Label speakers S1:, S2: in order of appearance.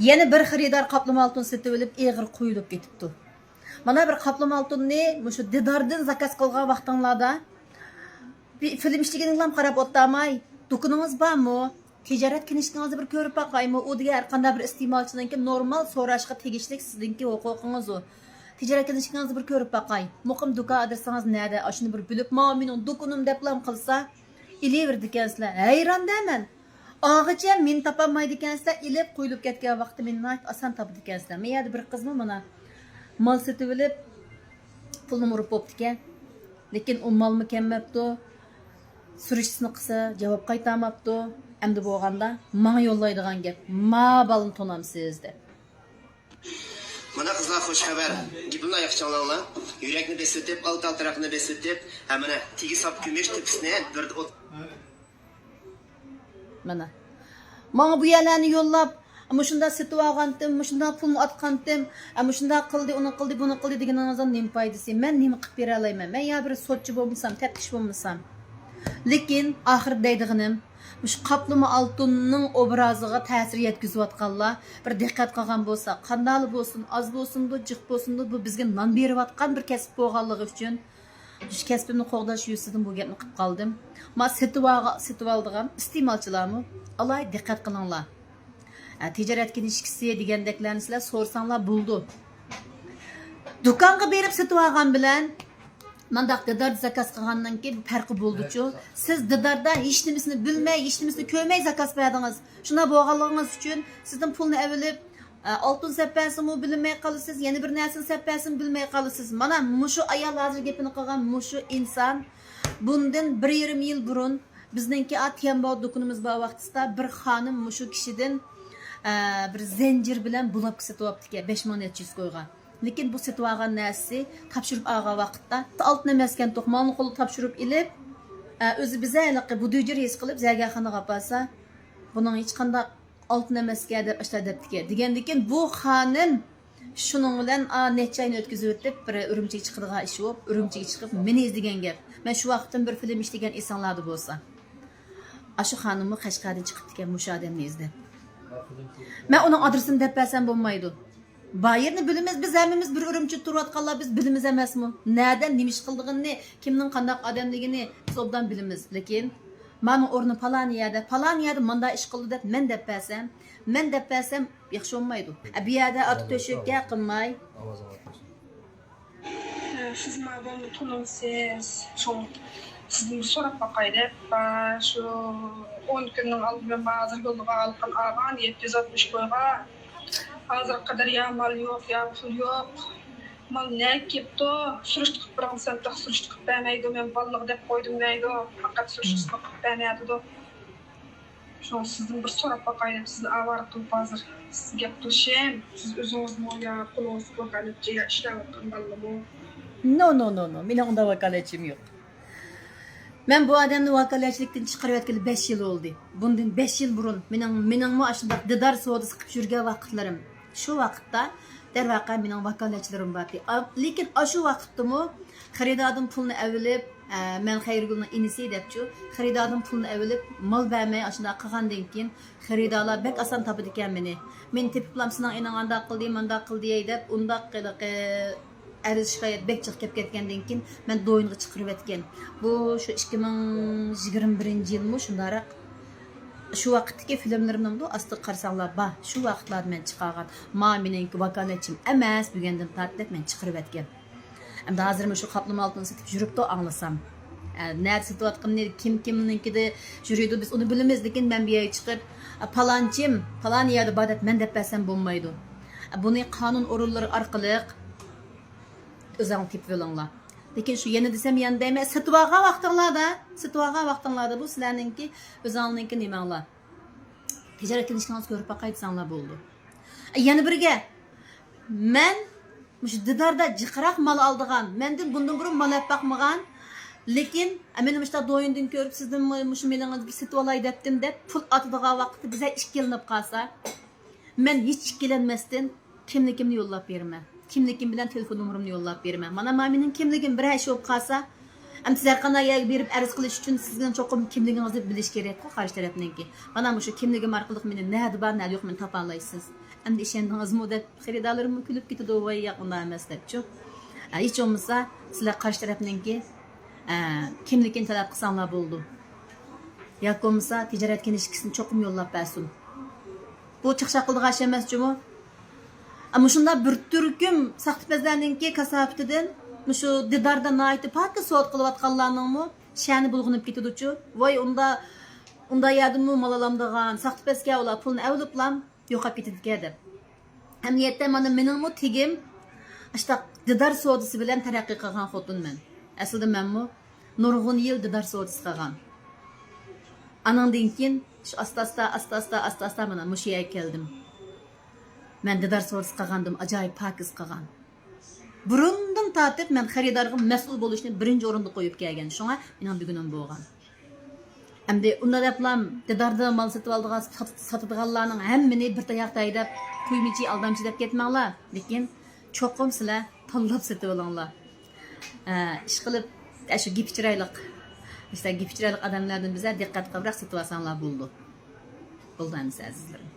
S1: Yana bir xaridor qaplama oltin sotib olib, eg'ir qo'yilib ketibdi. Mana bir qaplama oltinni shu Didardan zakaz qilgan vaqtinglarda bir film ishligininglar qarab o'tmay, do'koningiz bormi? Tijorat kinishkingizni bir ko'rib boqaymi? U degan har qanday bir iste'molchininki normal so'rashga tegishli sizningki huquqingiz u. Tijorat kinishkingizni bir ko'rib boqay. Muqim do'kon adresingiz nerede? Ashuni bir bilib, "Mening do'konim" deb lam qilsa, ilaverdi ekansizlar. Hayrondaman. Ağıca men topolmaydi ekansizlar, ilib qo'yilib ketgan vaqtda men oson topdi ekansizlar. Men yerda bir qizmi mana mal sotib olib pulni urib bo'pti ekan. Lekin u malmi kelmabdi. Surishni qilsa javob qaytarmabdi. Endi bo'lganda menga yo'llaydigan gap, "Ma balni tonamsiz" deb.
S2: Mana qizlar xush xabar. Gipimni oyoqchanlarlar, yurakni besitib, alt tarafini besitib, hamana tigi sap kumush tepisini bir
S1: Mana. Menga bu yerlarni yo'llab, "Ama shunda sotib olgandim, shunda pulni atgandim, ama shunda qildi, uni qildi, buni qildi" deganingizdan nima foydasi? Men nima qilib bera olayman? Men ya bir sotchi bo'lmasam, taftish bo'lmasam. Lekin oxir deydiganim, shu qaplama oltinning obraziga ta'sir yetkazayotganlar bir diqqat qilgan bo'lsa, qanday bo'lsin, oz bo'lsin-da, jiq bo'lsin-da, bu bizga non berayotgan bir kasb bo'lganligi uchun shu kasbimni qo'g'dash yusidan bu gapni qilib qoldim. Men sotib oldigan iste'molchilarmi? Alay diqqat qilinglar. Tijoratga ilishkisi degandeklarni sizlar so'rsanglar bo'ldi. Do'konga berib sotib olgan bilan mandaq Didar zakaz qilgandan keyin farqi bo'ldi-chu. Siz Didarda hech nimasini bilmay, hech nimasini ko'rmay zakaz berdingiz. Shuna bo'lganligingiz uchun sizdan pulni avilib, oltin sappasini bilmay qolasiz, yana bir narsani sappasini bilmay qolasiz. Mana mushu ayol hozir gapini qilgan mushu inson bundan 1,5 yil burun bizningki Atyanbo do'konimiz bor vaqtida bir xonim mushu kishidan bir zanjir bilan bulab sotib olibdi ekan, 5700 qo'ygan. Lekin bu sotib olgan narsasi topshirib olgan vaqtda oltin emaskan to'qmonni qo'li topshirib ilib, o'zi bizaliqi bu dujir his qilib zagaxonaga borsa, buning hech qanday oltin emasga deb ishladatdi. Degandan bu xonim shuning bilan necha oyni o'tkazib o'tib, bir Urumchiga chiqadigan ish bo'lib, Urumchiga chiqib meni izlagan gap. Men shu vaqtdan bir film ishlagan insonlarni bo'lsa, shu xonimni Qashqardan chiqibdi ekan mushu odamni izlab. Men uning adresini deb bersam bo'lmaydi. Bayerni bilimiz, biz hammamiz bir Urumchi turayotganlar biz bilimiz emasmi? Nereden nima ish qildig'ini, kimning qanday odamligini hisobdan bilimiz. Lekin meni o'rni falan yerda menda ish qildi deb men deb bersam yaxshi bo'lmaydi. Bu yerda ot to'shakka qilmay.
S3: Siz ma'lumot tunimsiz, sizdan bir so'rab boqay deb, shu 10 kunning oldin hozir yo'lga olgan avan 760 qo'yga hozir qadar ya mal yo'q, ya pul yo'q. Mal ne kepti? Surishti qilib birasan, surishti qilib bermaydi. Men balliq deb qo'ydim deydi. Faqat surishti qilib bermaydi. Shu sizdan bir so'rab boqay deb sizni avara qilib hozir siz gap qilishim, siz o'zingizni o'ylab qo'lingiz ko'rgancha ishlayotgan balliqmi?
S1: No. Mening unda vakolatchim yo'q. Men bu odamni vakolatchilikdan chiqarayotgani 5 yil bo'ldi. Bundan 5 yil burun meningmi ashunda Didar savdosi qilib yurgan vaqtlarim. Shu vaqtda darvaqa mening vakolatchilarim bor. Lekin shu vaqtdami xaridordan pulni avilib, men Xayrgulning inisi debchi, xaridordan pulni avilib, mal bermay ashunda qilgandan keyin xaridorlar bek oson topadi ekan meni. Men tepiblam sening ening anda qildi, manda qildi deb, undaq qilib Ariz shikoyat bek chiqib ketgandan keyin men do'yinga chiqarib etgan. Bu shu 2021-yilmi shundaroq. Shu vaqtdagi filmlarimni asti qarsanglar ba, shu vaqtlarda men chiqargan. Mening vakolatchim emas, bugundan tortib men chiqarib etgan. Endi hozir shu qaplama oltin sotib yuribdi anglasam. Narsa sotayotganni kimninkida yuriydi biz uni bilamiz, lekin men bu yerga chiqib palanchim, falan yerda bodat men deb bersam bo'lmaydi. Buni qonun organlari orqali o'zing tip bo'linglar. Lekin shu yana desam yanda emas, sotib olgan vaqtinglarda bu sizlarningki o'zinglarningki nimanglar. Tijorat qilishingizga ko'rib boqaysanglar bo'ldi. Yana birga men shu Didarda jiqroq mal oldigan, mendan bundan burun mal olib boqmagan, lekin men mana shu do'yindan ko'rib sizdan shu meningizni sotib olay debdim deb pul atadigan vaqtda bizga ish kelinib qolsa, men hech ikkilanmasdan kimni yo'llab beraman. Kimlikim bilan telefon numarimni yo'llab beraman. Mana mening kimligim bir ish bo'lib qolsa, Hem siz erkanaya berip arz qilish uchun sizning çoqum kimligingizni bilish kerak-ku qarshi tarafniki. Mana shu kimligim orqali meni nada bor, nada yo'q, meni topa olasiz. Endi ishondingizmi deb xaridorlarim kulib ketadi, voy yaqinda emas debchi. Hech bo'lmasa sizlar qarshi tarafniki kimligini talab qilsanglar bo'ldi. Yoki bo'lmasa tijorat kinishkisini çoqum yo'llab bersin. Bu chiqshaq qildigan ish emas-ku. Ama şunda bir türküm saxtipazlarninki kasabetidan şu didarda naiti pakı soat qılıvatqanlarningmi şani bulğunup ketidi-chu. Voy unda yadımı malalamdığan saxtipazga ular pulni avliplam yo'qab ketadigan deb. Emniyetda mana meningmi tegim işte didar sodisi bilan taraqqiy qilgan xotinman. Aslida menmi nurg'un yil didar sodisi qilgan. Anandan keyin asta-asta mana mushu yerga keldim. Men didar sodisi qilgandim, ajoyib pakiz qilgan. Burundan tatib men xaridorga mas'ul bo'lishni birinchi o'rinda qo'yib kelgan. Shunga mening bugunim bo'lgan. Endi unda deplam didarda mal satadiganlarning hammani bir tayoqda haydab qo'ymichi aldamchi deb ketmanglar. Lekin cho'qim sizlar tanlab setib olinglar. Ish qilib shu gipchirayliq odamlardan bizlar diqqat qilib setib olsanglar bo'ldi. Bo'ldi azizlarim.